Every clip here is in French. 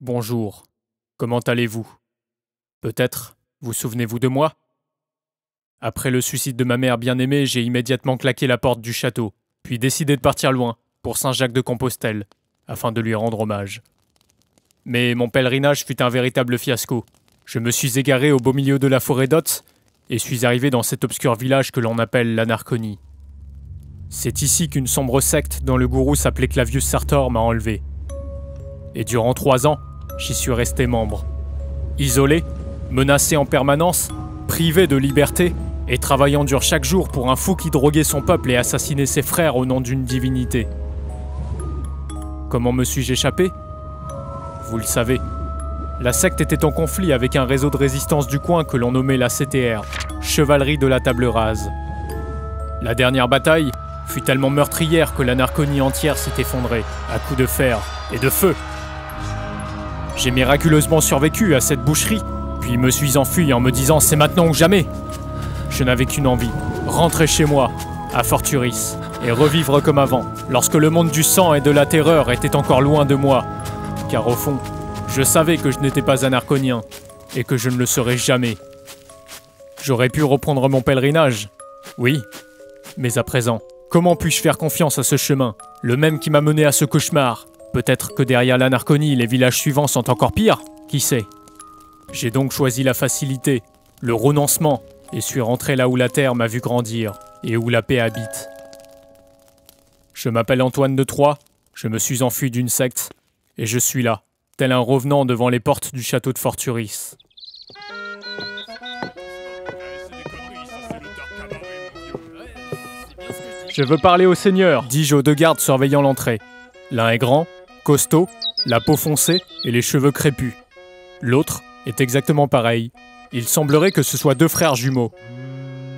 Bonjour, comment allez-vous? Peut-être, vous souvenez-vous de moi? Après le suicide de ma mère bien-aimée, j'ai immédiatement claqué la porte du château, puis décidé de partir loin, pour Saint-Jacques-de-Compostelle, afin de lui rendre hommage. Mais mon pèlerinage fut un véritable fiasco. Je me suis égaré au beau milieu de la forêt d'Otz, et suis arrivé dans cet obscur village que l'on appelle l'Anarchonie. C'est ici qu'une sombre secte dont le gourou s'appelait Clavius Sartor m'a enlevé. Et durant 3 ans, j'y suis resté membre. Isolé, menacé en permanence, privé de liberté, et travaillant dur chaque jour pour un fou qui droguait son peuple et assassinait ses frères au nom d'une divinité. Comment me suis-je échappé? Vous le savez. La secte était en conflit avec un réseau de résistance du coin que l'on nommait la CTR, Chevalerie de la Table Rase. La dernière bataille fut tellement meurtrière que l'Anarchonie entière s'est effondrée, à coups de fer et de feu. J'ai miraculeusement survécu à cette boucherie, puis me suis enfui en me disant « c'est maintenant ou jamais ». Je n'avais qu'une envie, rentrer chez moi, à Forturis, et revivre comme avant, lorsque le monde du sang et de la terreur était encore loin de moi. Car au fond, je savais que je n'étais pas anarchonien, et que je ne le serais jamais. J'aurais pu reprendre mon pèlerinage, oui, mais à présent, comment puis-je faire confiance à ce chemin, le même qui m'a mené à ce cauchemar? Peut-être que derrière l'Anarchonie, les villages suivants sont encore pires, qui sait? J'ai donc choisi la facilité, le renoncement, et suis rentré là où la terre m'a vu grandir, et où la paix habite. Je m'appelle Antoine de Troyes, je me suis enfui d'une secte, et je suis là, tel un revenant devant les portes du château de Forturis. Je veux parler au seigneur, dis-je aux 2 gardes surveillant l'entrée. L'un est grand, costaud, la peau foncée et les cheveux crépus. L'autre est exactement pareil. Il semblerait que ce soit 2 frères jumeaux.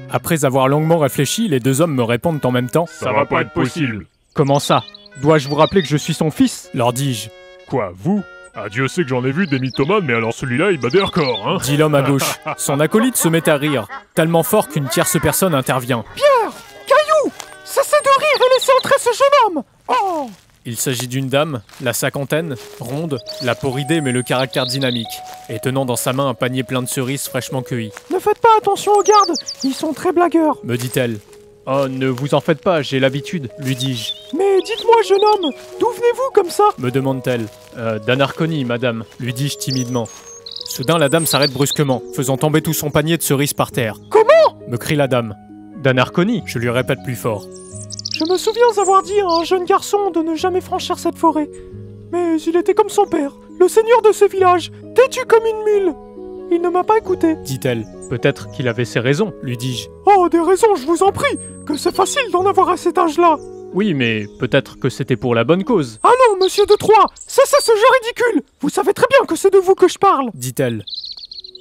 Après avoir longuement réfléchi, les 2 hommes me répondent en même temps. Ça va pas être possible. Comment ça? Dois-je vous rappeler que je suis son fils? Leur dis-je. Quoi, vous? Ah, Dieu sait que j'en ai vu des mythomanes, mais alors celui-là, il bat des records, hein? Dit l'homme à gauche. Son acolyte se met à rire, tellement fort qu'une tierce personne intervient. Pierre! Caillou! Cessez de rire et laissez entrer ce jeune homme! Oh! Il s'agit d'une dame, la cinquantaine, ronde, la peau ridée mais le caractère dynamique, et tenant dans sa main un panier plein de cerises fraîchement cueillies. Ne faites pas attention aux gardes, ils sont très blagueurs. Me dit-elle. Oh, ne vous en faites pas, j'ai l'habitude, lui dis-je. Mais dites-moi, jeune homme, d'où venez-vous comme ça? Me demande-t-elle. D'Anarchonie, madame, lui dis-je timidement. Soudain, la dame s'arrête brusquement, faisant tomber tout son panier de cerises par terre. Comment? Me crie la dame. D'Anarchonie, je lui répète plus fort. Je me souviens avoir dit à un jeune garçon de ne jamais franchir cette forêt. Mais il était comme son père, le seigneur de ce village, têtu comme une mule. Il ne m'a pas écouté, dit-elle. Peut-être qu'il avait ses raisons, lui dis-je. Oh, des raisons, je vous en prie, que c'est facile d'en avoir à cet âge-là. Oui, mais peut-être que c'était pour la bonne cause. Ah non, monsieur de Troyes, cessez ce jeu ridicule. Vous savez très bien que c'est de vous que je parle, dit-elle.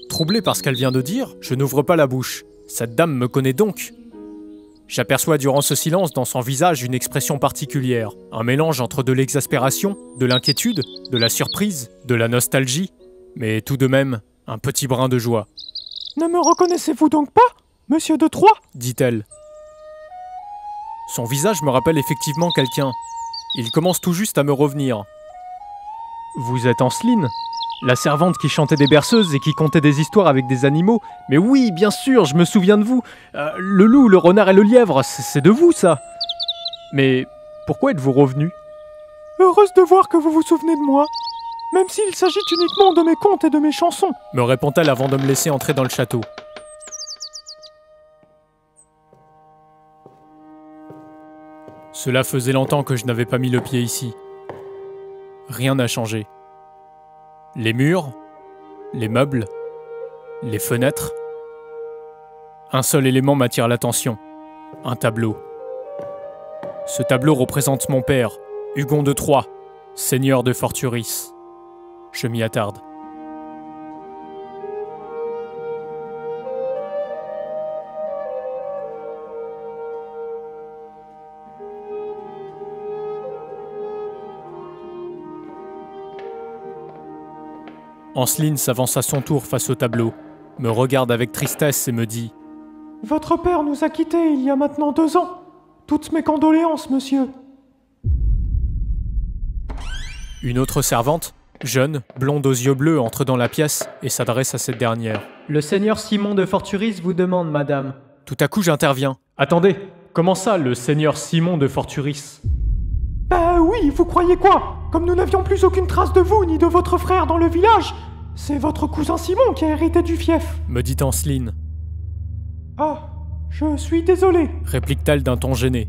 Troublé par ce qu'elle vient de dire, je n'ouvre pas la bouche. Cette dame me connaît donc. J'aperçois durant ce silence dans son visage une expression particulière, un mélange entre de l'exaspération, de l'inquiétude, de la surprise, de la nostalgie, mais tout de même, un petit brin de joie. Ne me reconnaissez-vous donc pas, monsieur de Troyes? Dit-elle. Son visage me rappelle effectivement quelqu'un. Il commence tout juste à me revenir. Vous êtes Anceline, la servante qui chantait des berceuses et qui contait des histoires avec des animaux. Mais oui, bien sûr, je me souviens de vous. Le loup, le renard et le lièvre, c'est de vous, ça. Mais pourquoi êtes-vous revenu? Heureuse de voir que vous vous souvenez de moi, même s'il s'agit uniquement de mes contes et de mes chansons, me répond-elle avant de me laisser entrer dans le château. Cela faisait longtemps que je n'avais pas mis le pied ici. Rien n'a changé. Les murs, les meubles, les fenêtres. Un seul élément m'attire l'attention. Un tableau. Ce tableau représente mon père, Hugon de Troyes, seigneur de Forturis. Je m'y attarde. Anceline s'avance à son tour face au tableau, me regarde avec tristesse et me dit « Votre père nous a quittés il y a maintenant 2 ans. Toutes mes condoléances, monsieur. » Une autre servante, jeune, blonde aux yeux bleus, entre dans la pièce et s'adresse à cette dernière. Le seigneur Simon de Forturis vous demande, madame. Tout à coup, j'interviens. Attendez, comment ça, le seigneur Simon de Forturis? Bah oui, vous croyez quoi? Comme nous n'avions plus aucune trace de vous ni de votre frère dans le village, c'est votre cousin Simon qui a hérité du fief. Me dit Anceline. Ah, je suis désolé. Réplique-t-elle d'un ton gêné.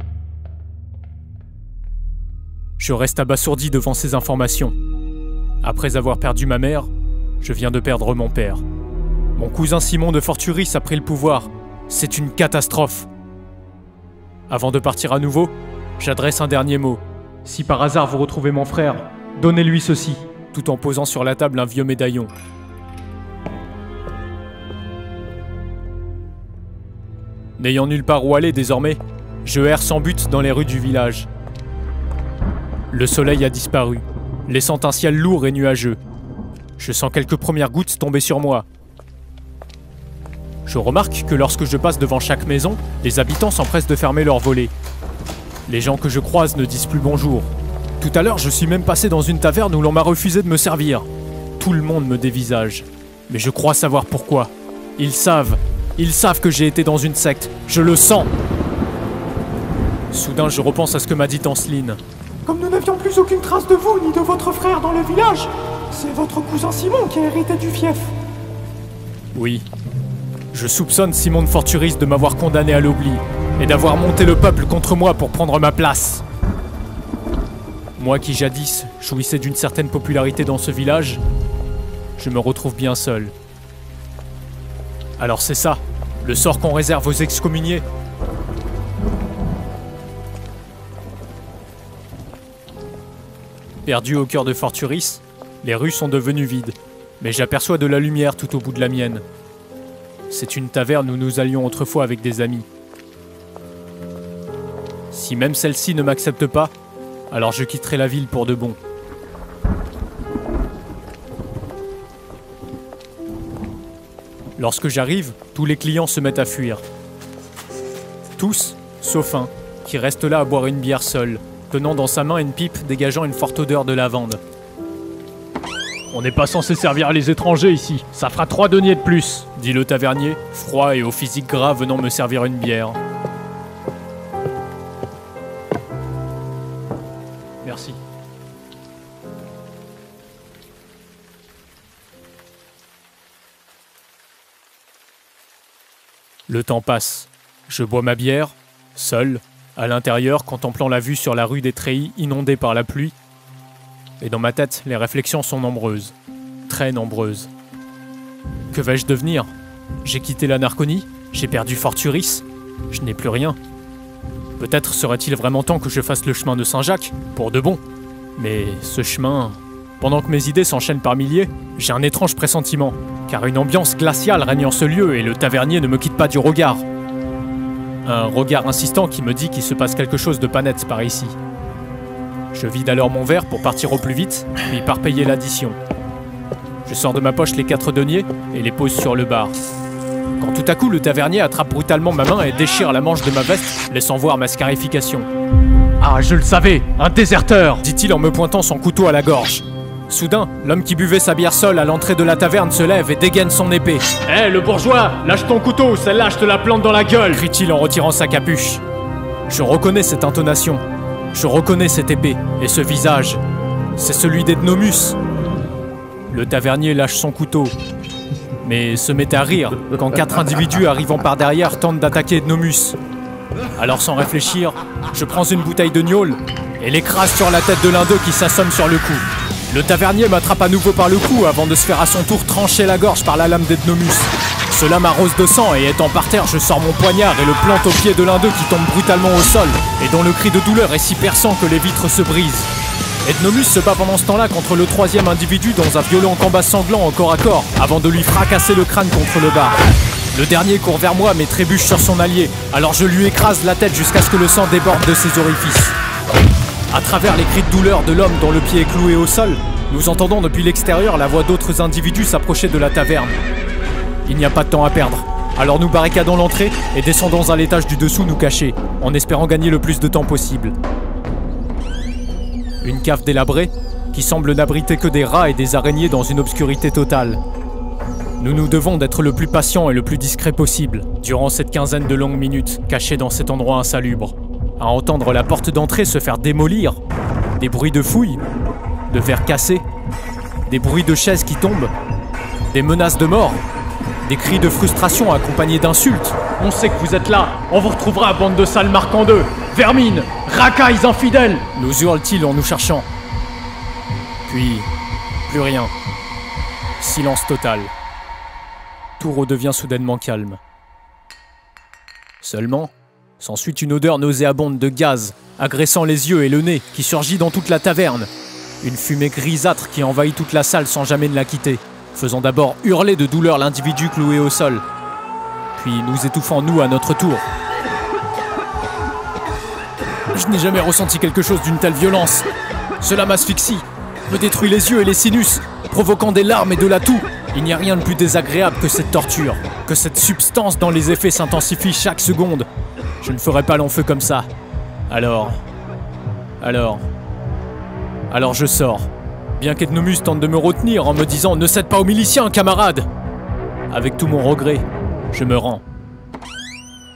Je reste abasourdi devant ces informations. Après avoir perdu ma mère, je viens de perdre mon père. Mon cousin Simon de Forturis a pris le pouvoir. C'est une catastrophe. Avant de partir à nouveau, j'adresse un dernier mot. Si par hasard vous retrouvez mon frère, donnez-lui ceci. Tout en posant sur la table un vieux médaillon. N'ayant nulle part où aller désormais, je erre sans but dans les rues du village. Le soleil a disparu, laissant un ciel lourd et nuageux. Je sens quelques premières gouttes tomber sur moi. Je remarque que lorsque je passe devant chaque maison, les habitants s'empressent de fermer leurs volets. Les gens que je croise ne disent plus bonjour. Tout à l'heure, je suis même passé dans une taverne où l'on m'a refusé de me servir. Tout le monde me dévisage. Mais je crois savoir pourquoi. Ils savent que j'ai été dans une secte. Je le sens. Soudain, je repense à ce que m'a dit Anceline. Comme nous n'avions plus aucune trace de vous ni de votre frère dans le village, c'est votre cousin Simon qui a hérité du fief. Oui. Je soupçonne Simon de Forturis de m'avoir condamné à l'oubli et d'avoir monté le peuple contre moi pour prendre ma place. Moi qui jadis jouissais d'une certaine popularité dans ce village, je me retrouve bien seul. Alors c'est ça, le sort qu'on réserve aux excommuniés. Perdu au cœur de Forturis, les rues sont devenues vides, mais j'aperçois de la lumière tout au bout de la mienne. C'est une taverne où nous allions autrefois avec des amis. Si même celle-ci ne m'accepte pas, alors je quitterai la ville pour de bon. Lorsque j'arrive, tous les clients se mettent à fuir. Tous, sauf un, qui reste là à boire une bière seul, tenant dans sa main une pipe dégageant une forte odeur de lavande. On n'est pas censé servir les étrangers ici, ça fera 3 deniers de plus, dit le tavernier, froid et au physique gras venant me servir une bière. Merci. Le temps passe. Je bois ma bière, seul, à l'intérieur, contemplant la vue sur la rue des Treillis inondée par la pluie. Et dans ma tête, les réflexions sont nombreuses. Très nombreuses. Que vais-je devenir? J'ai quitté la Narconie, j'ai perdu Forturis, je n'ai plus rien. Peut-être serait-il vraiment temps que je fasse le chemin de Saint-Jacques, pour de bon. Mais ce chemin... Pendant que mes idées s'enchaînent par milliers, j'ai un étrange pressentiment, car une ambiance glaciale règne en ce lieu et le tavernier ne me quitte pas du regard. Un regard insistant qui me dit qu'il se passe quelque chose de pas net par ici. Je vide alors mon verre pour partir au plus vite, puis par payer l'addition. Je sors de ma poche les 4 deniers et les pose sur le bar. Quand tout à coup le tavernier attrape brutalement ma main et déchire la manche de ma veste, laissant voir ma scarification. « Ah, je le savais, un déserteur !» dit-il en me pointant son couteau à la gorge. Soudain, l'homme qui buvait sa bière seul à l'entrée de la taverne se lève et dégaine son épée. « Hé, le bourgeois, lâche ton couteau, celle-là je te la plante dans la gueule !» crie-t-il en retirant sa capuche. Je reconnais cette intonation. Je reconnais cette épée et ce visage. C'est celui d'Ednomus. Le tavernier lâche son couteau, mais se met à rire quand 4 individus arrivant par derrière tentent d'attaquer Ednomus. Alors sans réfléchir, je prends une bouteille de gnôle et l'écrase sur la tête de l'un d'eux qui s'assomme sur le coup. Le tavernier m'attrape à nouveau par le cou avant de se faire à son tour trancher la gorge par la lame d'Ednomus. Cela m'arrose de sang et étant par terre, je sors mon poignard et le plante au pied de l'un d'eux qui tombe brutalement au sol et dont le cri de douleur est si perçant que les vitres se brisent. Ednomus se bat pendant ce temps-là contre le 3e individu dans un violent combat sanglant en corps à corps avant de lui fracasser le crâne contre le bar. Le dernier court vers moi mais trébuche sur son allié, alors je lui écrase la tête jusqu'à ce que le sang déborde de ses orifices. À travers les cris de douleur de l'homme dont le pied est cloué au sol, nous entendons depuis l'extérieur la voix d'autres individus s'approcher de la taverne. Il n'y a pas de temps à perdre, alors nous barricadons l'entrée et descendons à l'étage du dessous nous cacher, en espérant gagner le plus de temps possible. Une cave délabrée, qui semble n'abriter que des rats et des araignées dans une obscurité totale. Nous nous devons d'être le plus patient et le plus discret possible, durant cette quinzaine de longues minutes, cachés dans cet endroit insalubre, à entendre la porte d'entrée se faire démolir, des bruits de fouilles, de verres cassés, des bruits de chaises qui tombent, des menaces de mort, des cris de frustration accompagnés d'insultes. On sait que vous êtes là. On vous retrouvera, bande de sales marcandeux, vermines, racailles infidèles. Nous hurle-t-il en nous cherchant. Puis, plus rien. Silence total. Tout redevient soudainement calme. Seulement, s'ensuit une odeur nauséabonde de gaz, agressant les yeux et le nez, qui surgit dans toute la taverne. Une fumée grisâtre qui envahit toute la salle sans jamais ne la quitter, faisant d'abord hurler de douleur l'individu cloué au sol, puis nous étouffant nous à notre tour. Je n'ai jamais ressenti quelque chose d'une telle violence. Cela m'asphyxie, me détruit les yeux et les sinus, provoquant des larmes et de la toux. Il n'y a rien de plus désagréable que cette torture, que cette substance dont les effets s'intensifient chaque seconde. Je ne ferai pas long feu comme ça. Alors je sors. Bien qu'Ethnomus tente de me retenir en me disant « Ne cède pas aux miliciens, camarade !» Avec tout mon regret, je me rends.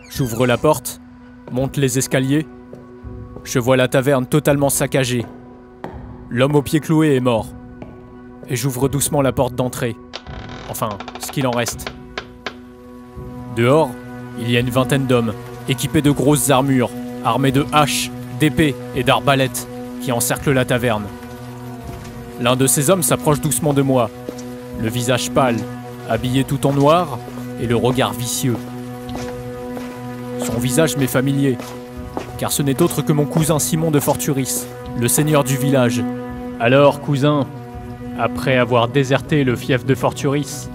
J'ouvre la porte, monte les escaliers. Je vois la taverne totalement saccagée. L'homme au pied cloué est mort. Et j'ouvre doucement la porte d'entrée. Enfin, ce qu'il en reste. Dehors, il y a une vingtaine d'hommes, équipés de grosses armures, armés de haches, d'épées et d'arbalètes, qui encerclent la taverne. L'un de ces hommes s'approche doucement de moi, le visage pâle, habillé tout en noir, et le regard vicieux. Son visage m'est familier, car ce n'est autre que mon cousin Simon de Forturis, le seigneur du village. Alors, cousin, après avoir déserté le fief de Forturis,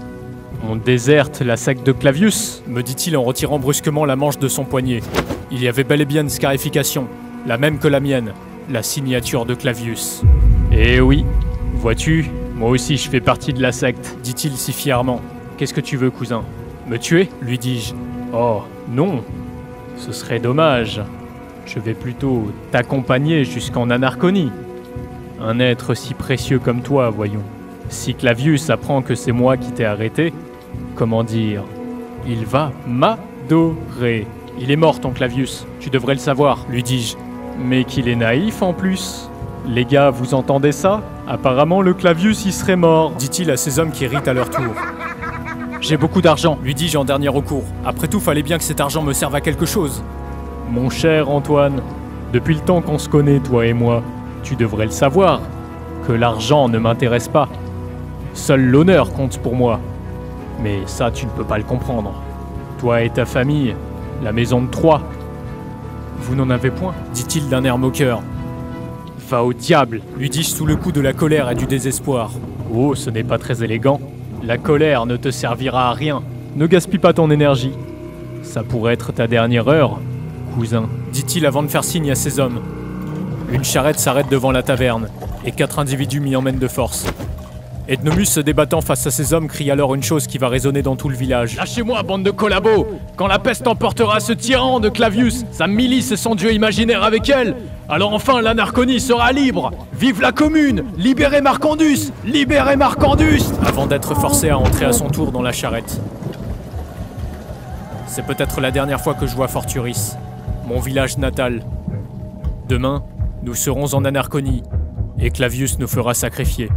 on déserte la secte de Clavius, me dit-il en retirant brusquement la manche de son poignet. Il y avait bel et bien une scarification, la même que la mienne, la signature de Clavius. Eh oui, vois-tu, moi aussi je fais partie de la secte, dit-il si fièrement. Qu'est-ce que tu veux, cousin? Me tuer? Lui dis-je. Oh, non, ce serait dommage. Je vais plutôt t'accompagner jusqu'en Anarchonie. Un être si précieux comme toi, voyons. Si Clavius apprend que c'est moi qui t'ai arrêté, comment dire, il va m'adorer. Il est mort, ton Clavius, tu devrais le savoir, lui dis-je. Mais qu'il est naïf en plus. Les gars, vous entendez ça? Apparemment, le Clavius y serait mort, dit-il à ces hommes qui rient à leur tour. J'ai beaucoup d'argent, lui dis-je en dernier recours. Après tout, fallait bien que cet argent me serve à quelque chose. Mon cher Antoine, depuis le temps qu'on se connaît, toi et moi, tu devrais le savoir, que l'argent ne m'intéresse pas. Seul l'honneur compte pour moi. Mais ça, tu ne peux pas le comprendre. Toi et ta famille, la maison de Troie. Vous n'en avez point, dit-il d'un air moqueur. Va au diable, lui dis-je sous le coup de la colère et du désespoir. Oh, ce n'est pas très élégant. La colère ne te servira à rien. Ne gaspille pas ton énergie. Ça pourrait être ta dernière heure, cousin, dit-il avant de faire signe à ses hommes. Une charrette s'arrête devant la taverne, et 4 individus m'y emmènent de force. Ethnomus, se débattant face à ces hommes, crie alors une chose qui va résonner dans tout le village. Lâchez-moi, bande de collabos! Quand la peste emportera ce tyran de Clavius, sa milice et son dieu imaginaire avec elle, alors enfin l'Anarchonie sera libre! Vive la commune! Libérez Marcandus! Libérez Marcandus! Avant d'être forcé à entrer à son tour dans la charrette. C'est peut-être la dernière fois que je vois Forturis, mon village natal. Demain, nous serons en Anarchonie, et Clavius nous fera sacrifier.